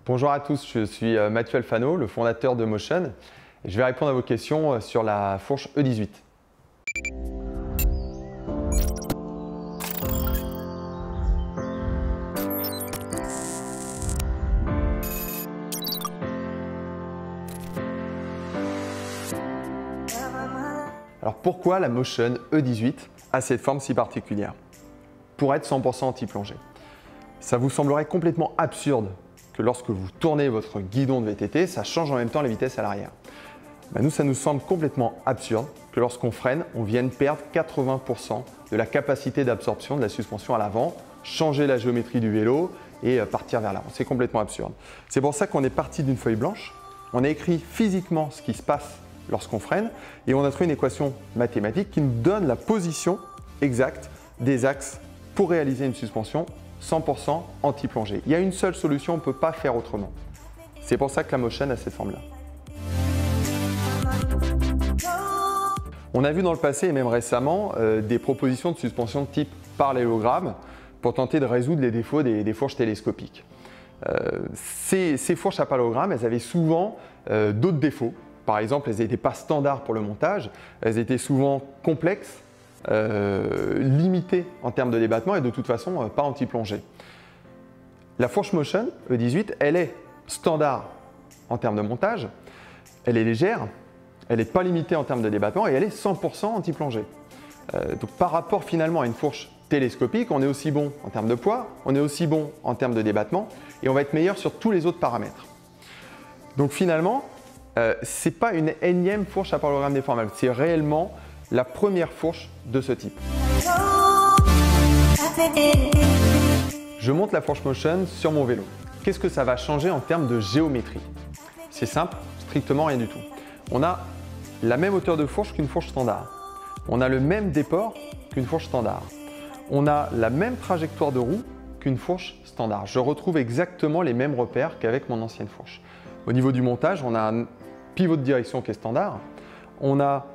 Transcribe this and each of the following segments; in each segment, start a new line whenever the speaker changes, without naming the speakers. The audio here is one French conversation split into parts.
Bonjour à tous, je suis Mathieu Alfano, le fondateur de Motion. Et je vais répondre à vos questions sur la fourche E18. Alors pourquoi la Motion E18 a cette forme si particulière? Pour être 100% anti-plongée. Ça vous semblerait complètement absurde que lorsque vous tournez votre guidon de VTT, ça change en même temps les vitesses à l'arrière. Nous, ça nous semble complètement absurde que lorsqu'on freine, on vienne perdre 80% de la capacité d'absorption de la suspension à l'avant, changer la géométrie du vélo et partir vers l'avant. C'est complètement absurde. C'est pour ça qu'on est parti d'une feuille blanche, on a écrit physiquement ce qui se passe lorsqu'on freine et on a trouvé une équation mathématique qui nous donne la position exacte des axes pour réaliser une suspension 100% anti-plongée. Il y a une seule solution, on ne peut pas faire autrement. C'est pour ça que la Motion a cette forme-là. On a vu dans le passé et même récemment des propositions de suspension de type parallélogramme pour tenter de résoudre les défauts des fourches télescopiques. Ces fourches à parallélogramme, elles avaient souvent d'autres défauts. Par exemple, elles n'étaient pas standards pour le montage, elles étaient souvent complexes, limitée en termes de débattement et de toute façon pas anti-plongée. La fourche Motion E18, elle est standard en termes de montage, elle est légère, elle n'est pas limitée en termes de débattement et elle est 100% anti-plongée. Donc par rapport finalement à une fourche télescopique, on est aussi bon en termes de poids, on est aussi bon en termes de débattement et on va être meilleur sur tous les autres paramètres. Donc finalement, ce n'est pas une énième fourche à parallélogramme déformable, c'est réellement la première fourche de ce type. Je monte la fourche Motion sur mon vélo. Qu'est-ce que ça va changer en termes de géométrie? C'est simple, strictement rien du tout. On a la même hauteur de fourche qu'une fourche standard. On a le même déport qu'une fourche standard. On a la même trajectoire de roue qu'une fourche standard. Je retrouve exactement les mêmes repères qu'avec mon ancienne fourche. Au niveau du montage, on a un pivot de direction qui est standard. On a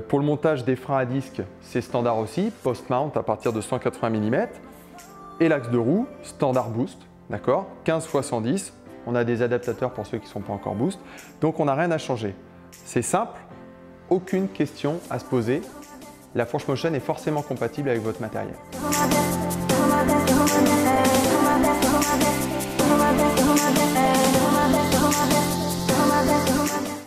pour le montage des freins à disque, c'est standard aussi, post-mount à partir de 180 mm. Et l'axe de roue, standard boost, d'accord, 15 x 110. On a des adaptateurs pour ceux qui ne sont pas encore boost. Donc on n'a rien à changer. C'est simple, aucune question à se poser. La fourche Motion est forcément compatible avec votre matériel.